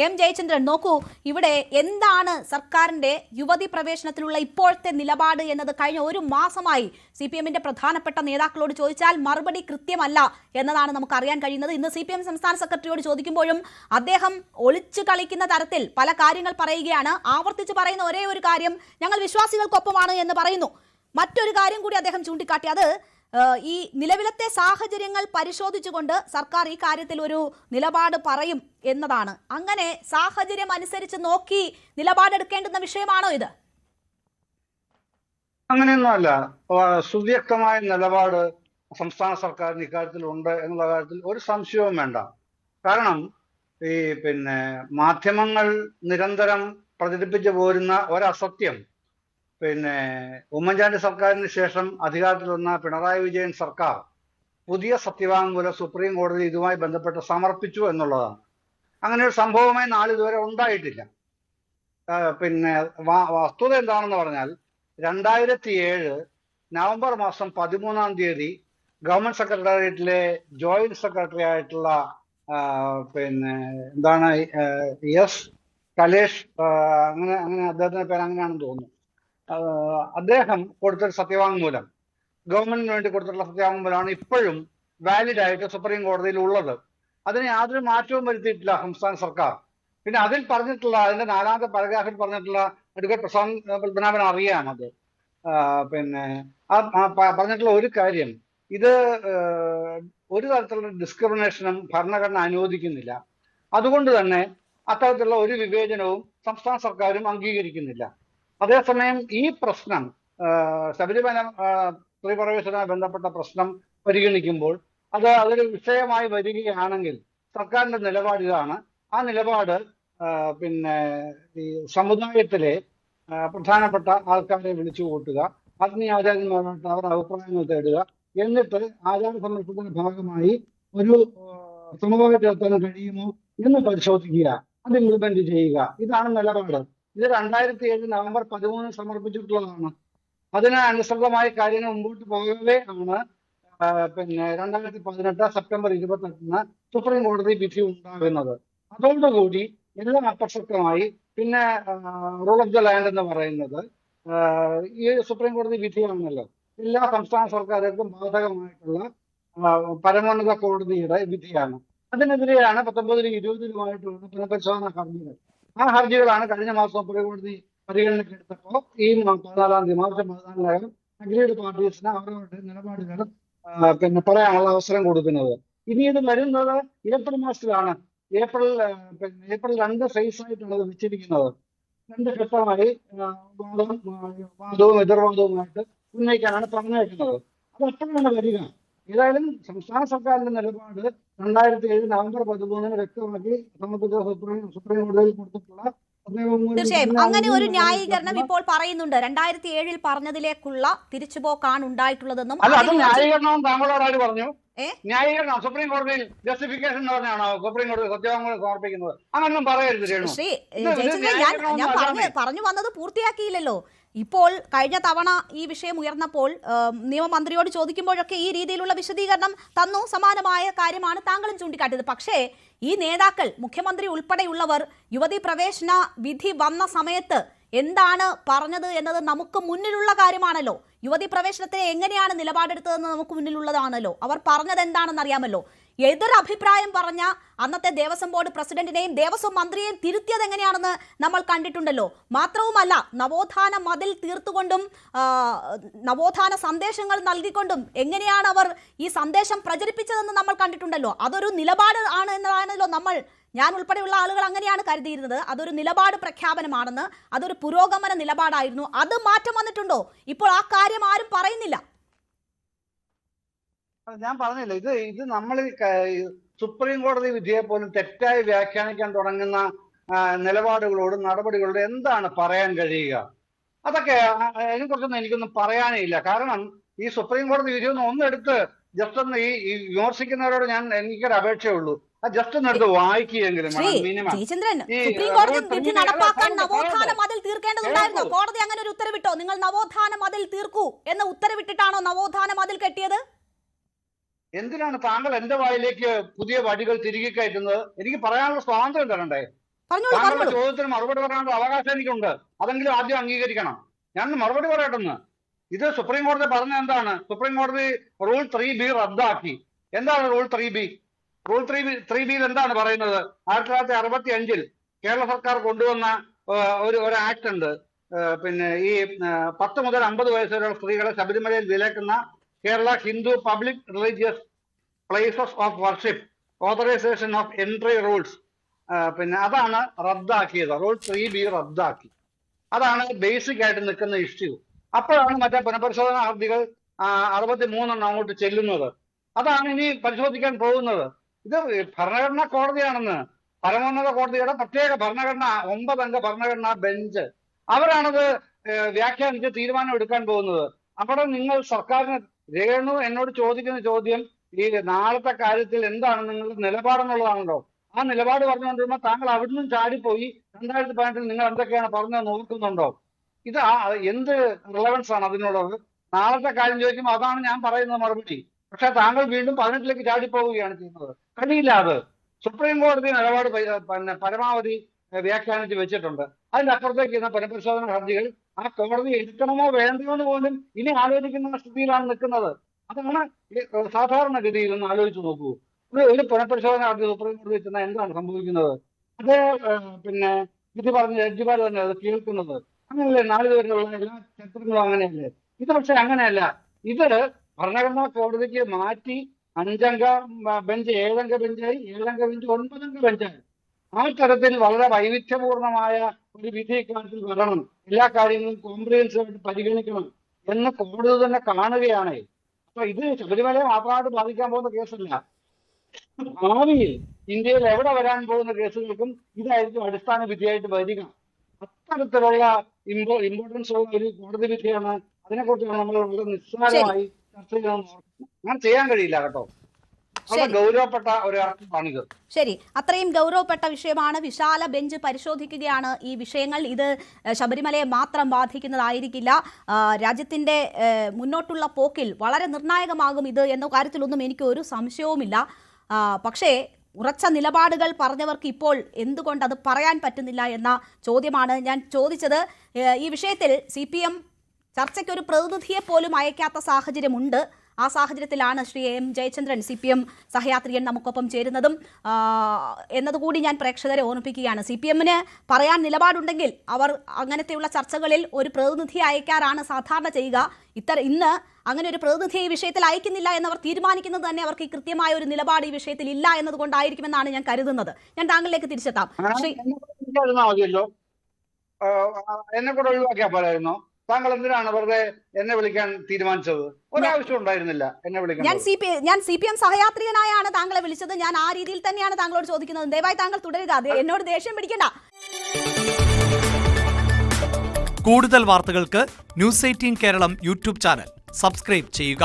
M Jayachandran, നോക്കൂ, ഇവിടെ എന്താണ് സർക്കാരിന്റെ യുവതി പ്രവേശനത്തിലുള്ള ഇപ്പോഴത്തെ നിലപാട് എന്നത് കഴിഞ്ഞ ഒരു മാസമായി CPM-ന്റെ പ്രധാനപ്പെട്ട നേതാക്കളോട് ചോദിച്ചാൽ മറുപടി കൃത്യമല്ല എന്നതാണ് നമുക്ക് അറിയാൻ കഴിയുന്നത്. ഇന്ന് CPM സംസ്ഥാന സെക്രട്ടറിയോട് ചോദിക്കുമ്പോഴും അദ്ദേഹം ഒളിച്ചു കളിക്കുന്ന തരത്തിൽ പല കാര്യങ്ങൾ പറയുകയാണ്. ആവർത്തിച്ച് പറയുന്ന ഒരേ ഒരു കാര്യം, ഞങ്ങൾ വിശ്വാസികൾക്കൊപ്പമാണ് എന്ന് പറയുന്നു. മറ്റൊരു കാര്യം കൂടി അദ്ദേഹം ചൂണ്ടിക്കാട്ടി, അത് ഈ നിലവിലത്തെ സാഹചര്യങ്ങൾ പരിശോധിച്ചുകൊണ്ട് സർക്കാർ ഈ കാര്യത്തിൽ ഒരു നിലപാട് പറയും എന്നതാണ്. അങ്ങനെ സാഹചര്യം അനുസരിച്ച് നോക്കി നിലപാടെടുക്കേണ്ടുന്ന വിഷയമാണോ ഇത്? അങ്ങനെയൊന്നുമല്ല. സുവ്യക്തമായ നിലപാട് സംസ്ഥാന സർക്കാരിന് ഇക്കാര്യത്തിൽ ഉണ്ട് എന്നുള്ള കാര്യത്തിൽ ഒരു സംശയവും വേണ്ട. കാരണം ഈ മാധ്യമങ്ങൾ നിരന്തരം പ്രചരിപ്പിച്ചു പോരുന്ന ഒരസത്യം, ഉമ്മൻചാണ്ടി സർക്കാരിന് ശേഷം അധികാരത്തിൽ വന്ന പിണറായി വിജയൻ സർക്കാർ പുതിയ സത്യവാങ്മൂലം സുപ്രീം കോടതി ഇതുമായി ബന്ധപ്പെട്ട് സമർപ്പിച്ചു എന്നുള്ളതാണ്. അങ്ങനെ ഒരു സംഭവമായി നാളിതുവരെ ഉണ്ടായിട്ടില്ല. വസ്തുത എന്താണെന്ന് പറഞ്ഞാൽ 2007 നവംബർ മാസം 13 ഗവൺമെന്റ് സെക്രട്ടേറിയറ്റിലെ ജോയിന്റ് സെക്രട്ടറി ആയിട്ടുള്ള എസ് കലേഷ്, അങ്ങനെ അദ്ദേഹത്തിന്റെ പേര് അങ്ങനെയാണെന്ന് തോന്നുന്നു, അദ്ദേഹം കൊടുത്തൊരു സത്യവാങ്മൂലം, ഗവൺമെന്റിന് വേണ്ടി കൊടുത്തിട്ടുള്ള സത്യവാങ്മൂലമാണ് ഇപ്പോഴും വാലിഡ് ആയിട്ട് സുപ്രീം കോടതിയിൽ ഉള്ളത്. അതിന് യാതൊരു മാറ്റവും വരുത്തിയിട്ടില്ല സംസ്ഥാന സർക്കാർ. പിന്നെ അതിൽ പറഞ്ഞിട്ടുള്ള, അതിന്റെ 4ാമത്തെ പാരഗ്രാഫിൽ പറഞ്ഞിട്ടുള്ള അഡ്വക്കേറ്റ് പ്രശാന്ത് പത്മനാഭൻ അറിയാം, അത് പറഞ്ഞിട്ടുള്ള ഒരു കാര്യം, ഇത് ഒരു തരത്തിലുള്ള ഡിസ്ക്രിമിനേഷനും ഭരണഘടന അനുവദിക്കുന്നില്ല. അതുകൊണ്ട് തന്നെ അത്തരത്തിലുള്ള ഒരു വിവേചനവും സംസ്ഥാന സർക്കാരും അംഗീകരിക്കുന്നില്ല. അതേസമയം ഈ പ്രശ്നം, ശബരിമല സ്ത്രീ പ്രവേശനവുമായി ബന്ധപ്പെട്ട പ്രശ്നം പരിഗണിക്കുമ്പോൾ അതൊരു വിഷയമായി വരികയാണെങ്കിൽ സർക്കാരിന്റെ നിലപാട് ഇതാണ്. ആ നിലപാട് ഈ സമുദായത്തിലെ പ്രധാനപ്പെട്ട ആൾക്കാരെ വിളിച്ചു കൂട്ടുക, ആത്മീയാചാര്യന്മാരായിട്ട് അവരുടെ അഭിപ്രായങ്ങൾ തേടുക, എന്നിട്ട് ആചാര സംരക്ഷണത്തിന്റെ ഭാഗമായി ഒരു സമവായത്തിലെത്താൻ കഴിയുമോ എന്ന് പരിശോധിക്കുക, അത് ഇംപ്ലിമെന്റ് ചെയ്യുക. ഇതാണ് നിലപാട്. ഇത് 2007 നവംബർ 13 സമർപ്പിച്ചിട്ടുള്ളതാണ്. അതിനനുസൃതമായ കാര്യങ്ങൾ മുമ്പോട്ട് പോകവേ ആണ് 2018 സെപ്റ്റംബർ 28 സുപ്രീം കോടതി വിധി ഉണ്ടാകുന്നത്. അതോടുകൂടി എല്ലാം അപ്രസക്തമായി. പിന്നെ റൂൾ ഓഫ് ദ ലാൻഡ് എന്ന് പറയുന്നത് ഈ സുപ്രീം കോടതി വിധിയാണല്ലോ, എല്ലാ സംസ്ഥാന സർക്കാരുകൾക്കും ബാധകമായിട്ടുള്ള പരമോന്നത കോടതിയുടെ വിധിയാണ്. അതിനെതിരെയാണ് 19-20 പുനഃപരിശോധന ഹർജികൾ. ആ ഹർജികളാണ് കഴിഞ്ഞ മാസം സുപ്രീം കോടതി പരിഗണനയ്ക്കെടുത്തപ്പോൾ ഈ 14 മാർച്ച് 14 അഗ്രീഡ് പാർട്ടീസിന് അവരവരുടെ നിലപാടുകൾ പറയാനുള്ള അവസരം കൊടുക്കുന്നത്. ഇനി ഇത് വരുന്നത് ഏപ്രിൽ മാസത്തിലാണ്. ഏപ്രിൽ 2 ഫേസ് ആയിട്ടാണ് അത് വെച്ചിരിക്കുന്നത്. 2 ഘട്ടമായി വാദവും എതിർവാദവുമായിട്ട് ഉന്നയിക്കാനാണ് പറഞ്ഞേക്കുന്നത്. അത് എപ്പോഴാണ് വരിക? ഏതായാലും സംസ്ഥാന സർക്കാരിന്റെ നിലപാട് 2007 നവംബർ 13 വ്യക്തമാക്കി സമർപ്പിച്ച സുപ്രീം കോടതിയിൽ കൊടുത്തിട്ടുള്ള. തീർച്ചയായും അങ്ങനെ ഒരു ന്യായീകരണം ഇപ്പോൾ പറയുന്നുണ്ട്. 2007 പറഞ്ഞതിലേക്കുള്ള തിരിച്ചുപോക്കാണ് ഉണ്ടായിട്ടുള്ളതെന്നും. ന്യായീകരണം താങ്കളോട് ആര് പറഞ്ഞു? ന്യായീകരണം സുപ്രീം കോടതിയിൽ ജസ്റ്റിഫിക്കേഷൻ എന്ന് പറഞ്ഞാണോ സുപ്രീം കോടതി സത്യവാങ്മൂലം സമർപ്പിക്കുന്നത്? അങ്ങനൊന്നും പറയരുത്. ശ്രീ ജയചന്ദ്രൻ, ഞാൻ പറഞ്ഞു വന്നത് പൂർത്തിയാക്കിയില്ലല്ലോ. ഇപ്പോൾ കഴിഞ്ഞ തവണ ഈ വിഷയം ഉയർന്നപ്പോൾ നിയമമന്ത്രിയോട് ചോദിക്കുമ്പോഴൊക്കെ ഈ രീതിയിലുള്ള വിശദീകരണം തന്നു. സമാനമായ കാര്യമാണ് താങ്കളും ചൂണ്ടിക്കാട്ടിയത്. പക്ഷേ ഈ നേതാക്കൾ, മുഖ്യമന്ത്രി ഉൾപ്പെടെയുള്ളവർ യുവതി പ്രവേശന വിധി വന്ന സമയത്ത് എന്താണ് പറഞ്ഞത് എന്നത് നമുക്ക് മുന്നിലുള്ള കാര്യമാണല്ലോ. യുവതി പ്രവേശനത്തിന് എങ്ങനെയാണ് നിലപാടെടുത്തതെന്ന് നമുക്ക് മുന്നിലുള്ളതാണല്ലോ. അവർ പറഞ്ഞത് എന്താണെന്ന് അറിയാമല്ലോ. എതിർ അഭിപ്രായം പറഞ്ഞ അന്നത്തെ ദേവസ്വം ബോർഡ് പ്രസിഡന്റിനെയും ദേവസ്വം മന്ത്രിയെയും തിരുത്തിയത് എങ്ങനെയാണെന്ന് നമ്മൾ കണ്ടിട്ടുണ്ടല്ലോ. മാത്രവുമല്ല, നവോത്ഥാന മതിൽ തീർത്തുകൊണ്ടും നവോത്ഥാന സന്ദേശങ്ങൾ നൽകിക്കൊണ്ടും എങ്ങനെയാണ് അവർ ഈ സന്ദേശം പ്രചരിപ്പിച്ചതെന്ന് നമ്മൾ കണ്ടിട്ടുണ്ടല്ലോ. അതൊരു നിലപാട് ആണ് എന്നതാണല്ലോ ഞാൻ ഉൾപ്പെടെയുള്ള ആളുകൾ അങ്ങനെയാണ് കരുതിയിരുന്നത്. അതൊരു നിലപാട് പ്രഖ്യാപനമാണെന്ന്, അതൊരു പുരോഗമന നിലപാടായിരുന്നു. അത് മാറ്റം വന്നിട്ടുണ്ടോ? ഇപ്പോൾ ആ കാര്യം ആരും പറയുന്നില്ല. ഞാൻ പറഞ്ഞില്ല, ഇത് നമ്മൾ സുപ്രീം കോടതി വിധിയെ പോലും തെറ്റായി വ്യാഖ്യാനിക്കാൻ തുടങ്ങുന്ന നിലപാടുകളോടും നടപടികളോടും എന്താണ് പറയാൻ കഴിയുക? അതൊക്കെ അതിനെക്കുറിച്ചൊന്നും എനിക്കൊന്നും പറയാനേ ഇല്ല. കാരണം ഈ സുപ്രീം കോടതി വിധി ഒന്നെടുത്ത് ജസ്റ്റ് ഒന്ന് ഈ വിമർശിക്കുന്നവരോട് എനിക്കൊരു അപേക്ഷയുള്ളൂ, ജസ്റ്റ് ഒന്ന് എടുത്ത് വായിക്കുകയെങ്കിലും. നവോത്ഥാന മതിൽ തീർക്കേണ്ടതുണ്ടായിരുന്നു. കോടതി അങ്ങനെ ഒരു ഉത്തരവിട്ടോ? നിങ്ങൾ നവോത്ഥാന മതിൽ തീർക്കൂ എന്ന് ഉത്തരവിട്ടിട്ടാണോ നവോത്ഥാന മതിൽ കെട്ടിയത്? എന്തിനാണ് താങ്കൾ എന്റെ വായിലേക്ക് പുതിയ വഴികൾ തിരികെ കയറ്റുന്നത്? എനിക്ക് പറയാനുള്ള സ്വാതന്ത്ര്യം തരണ്ടേ? താങ്കളുടെ ചോദ്യത്തിന് മറുപടി പറയാനുള്ള അവകാശം എനിക്കുണ്ട്. അതെങ്കിലും ആദ്യം അംഗീകരിക്കണം. ഞാൻ മറുപടി പറയട്ടെന്ന്. ഇത് സുപ്രീം കോടതി പറഞ്ഞ എന്താണ്? സുപ്രീം കോടതി റൂൾ 3B റദ്ദാക്കി. എന്താണ് റൂൾ 3B? റൂൾ 3Bയിൽ എന്താണ് പറയുന്നത്? 1965 കേരള സർക്കാർ കൊണ്ടുവന്ന ഒരു ആക്ട് ഉണ്ട്. പിന്നെ ഈ 10 മുതൽ 50 വയസ്സ് വരെയുള്ള സ്ത്രീകളെ ശബരിമലയിൽ വിലക്കുന്ന Kerala Hindu public religious places of worship authorisation of entry rules. പിന്നെ അതാണ് റദ്ദാക്കിയത്. റൂൾ 3B റദ്ദാക്കി. അതാണ് ബേസിക് ആയിട്ട് നിൽക്കുന്ന ഇഷ്യൂ. അപ്പോഴാണ് മറ്റേ പുനഃപരിശോധന ഹർജികൾ 63 അങ്ങോട്ട് ചെല്ലുന്നത്. അതാണ് ഇനി പരിശോധിക്കാൻ പോകുന്നത്. ഇത് ഭരണഘടനാ കോടതിയാണെന്ന്, പരമോന്നത കോടതിയുടെ പ്രത്യേക ഭരണഘടന 9 അംഗ ഭരണഘടനാ ബെഞ്ച് അവരാണത് വ്യാഖ്യാനിച്ച് തീരുമാനം എടുക്കാൻ പോകുന്നത്. അവിടെ നിങ്ങൾ സർക്കാരിന്, രേണു എന്നോട് ചോദിക്കുന്ന ചോദ്യം ഈ നാളത്തെ കാര്യത്തിൽ എന്താണ് നിങ്ങളുടെ നിലപാടെന്നുള്ളതാണല്ലോ. ആ നിലപാട് പറഞ്ഞുകൊണ്ടിരുമ്പോൾ താങ്കൾ അവിടുന്ന് ചാടിപ്പോയി 2018 നിങ്ങൾ എന്തൊക്കെയാണ് പറഞ്ഞത് നോക്കുന്നുണ്ടോ? ഇത് എന്ത് റിലവൻസ് ആണ് അതിനുള്ളത്? നാളത്തെ കാര്യം ചോദിക്കുമ്പോൾ അതാണ് ഞാൻ പറയുന്നത് മറുപടി. പക്ഷെ താങ്കൾ വീണ്ടും 18ലേക്ക് ചാടിപ്പോവുകയാണ് ചെയ്യുന്നത്. കഴിയില്ല. അത് സുപ്രീം കോടതി നിലപാട് പിന്നെ പരമാവധി വ്യാഖ്യാനിച്ച് വെച്ചിട്ടുണ്ട്. അതിന്റെ അപ്പുറത്തേക്ക് ഇന്ന് പുനഃപരിശോധന ഹർജികൾ ആ കോടതി എടുക്കണമോ വേണ്ടയോ എന്ന് പോലും ഇനി ആലോചിക്കുന്ന സ്ഥിതിയിലാണ് നിൽക്കുന്നത്. അതാണ് സാധാരണഗതിയിൽ ഒന്ന് ആലോചിച്ച് നോക്കൂ. ഒരു പുനഃപരിശോധന ഹർജി സുപ്രീം കോടതി ചെന്നാൽ എന്താണ് സംഭവിക്കുന്നത്? അത് പിന്നെ വിധി പറഞ്ഞ ജഡ്ജിമാർ തന്നെ അത് കേൾക്കുന്നത്. അങ്ങനെയല്ലേ നാളിതുവരെയുള്ള എല്ലാ ചരിത്രങ്ങളും അങ്ങനെയല്ലേ? ഇത് പക്ഷെ അങ്ങനെയല്ല. ഇത് ഭരണഘടനാ കോടതിക്ക് മാറ്റി 5 അംഗ ബെഞ്ച് 7 അംഗ ബെഞ്ചായി, 7 അംഗ ബെഞ്ച് 9 അംഗ ബെഞ്ചായി. ആ തരത്തിൽ വളരെ വൈവിധ്യപൂർണമായ ഒരു വിധി ഇക്കാര്യത്തിൽ വരണം. എല്ലാ കാര്യങ്ങളും കോംപ്രിഹെൻസീവായിട്ട് പരിഗണിക്കണം എന്ന് കോടതി തന്നെ കാണുകയാണ്. അപ്പൊ ഇത് ശബരിമലയെ മാത്രമായിട്ട് ബാധിക്കാൻ പോകുന്ന കേസല്ല. ഭാവിയിൽ ഇന്ത്യയിൽ എവിടെ വരാൻ പോകുന്ന കേസുകൾക്കും ഇതായിരിക്കും അടിസ്ഥാന വിധിയായിട്ട് വരിക. അത്തരത്തിലുള്ള ഇമ്പോർട്ടൻസ് ഉള്ള ഒരു കോടതി വിധിയാണ്. അതിനെക്കുറിച്ചാണ് നമ്മൾ വളരെ നിസ്സാരമായി ചർച്ച ചെയ്യാൻ അങ്ങനെ ചെയ്യാൻ കഴിയില്ല കേട്ടോ. വളരെ ഗൗരവപ്പെട്ട ഒരു അർത്ഥമാണിത്. ശരി, അത്രയും ഗൗരവപ്പെട്ട വിഷയമാണ്. വിശാല ബെഞ്ച് പരിശോധിക്കുകയാണ് ഈ വിഷയങ്ങൾ. ഇത് ശബരിമലയെ മാത്രം ബാധിക്കുന്നതായിരിക്കില്ല. രാജ്യത്തിന്റെ മുന്നോട്ടുള്ള പോക്കിൽ വളരെ നിർണായകമാകും ഇത് എന്ന കാര്യത്തിലൊന്നും എനിക്ക് ഒരു സംശയവുമില്ല. പക്ഷേ ഉറച്ച നിലപാടുകൾ പറഞ്ഞവർക്ക് ഇപ്പോൾ എന്തുകൊണ്ട് അത് പറയാൻ പറ്റുന്നില്ല എന്ന ചോദ്യമാണ് ഞാൻ ചോദിച്ചത്. ഈ വിഷയത്തിൽ CPM ചർച്ചയ്ക്കൊരു പ്രതിനിധിയെ പോലും അയക്കാത്ത സാഹചര്യമുണ്ട്. ആ സാഹചര്യത്തിലാണ് ശ്രീ M ജയചന്ദ്രൻ CPM സഹയാത്രികൻ നമുക്കൊപ്പം ചേരുന്നതും എന്നതുകൂടി ഞാൻ പ്രേക്ഷകരെ ഓർമ്മിപ്പിക്കുകയാണ്. CPMന് പറയാൻ നിലപാടുണ്ടെങ്കിൽ അവർ അങ്ങനത്തെയുള്ള ചർച്ചകളിൽ ഒരു പ്രതിനിധിയെ അയക്കാറാണ് സാധാരണ ചെയ്യുക. ഇന്ന് അങ്ങനെ ഒരു പ്രതിനിധിയെ ഈ വിഷയത്തിൽ അയക്കുന്നില്ല എന്നവർ തീരുമാനിക്കുന്നത് തന്നെ അവർക്ക് കൃത്യമായ ഒരു നിലപാട് ഈ വിഷയത്തിൽ ഇല്ല എന്നതുകൊണ്ടായിരിക്കുമെന്നാണ് ഞാൻ കരുതുന്നത്. ഞാൻ താങ്കളിലേക്ക് തിരിച്ചെത്താം. എന്നെ കൂടെ ഒഴിവാക്കിയാൽ പോരായിരുന്നോ? താങ്കൾ എന്തിനാണ് വെറുതെ എന്നെ വിളിക്കാൻ തീരുമാനിച്ചത്? ഒരാവശ്യം ഉണ്ടായിരുന്നില്ല എന്നെ വിളിക്കാൻ. ഞാൻ CPM സഹയാത്രികനായാണ് താങ്കളെ വിളിച്ചത്. ഞാൻ ആ രീതിയിൽ തന്നെയാണ് താങ്കളോട് ചോദിക്കുന്നത്. ദയവായി താങ്കൾ തുടരുക. എന്നോട് ദേഷ്യം പിടിക്കണ്ട. കൂടുതൽ വാർത്തകൾക്ക് News 18 Keralam YouTube channel subscribe ചെയ്യുക.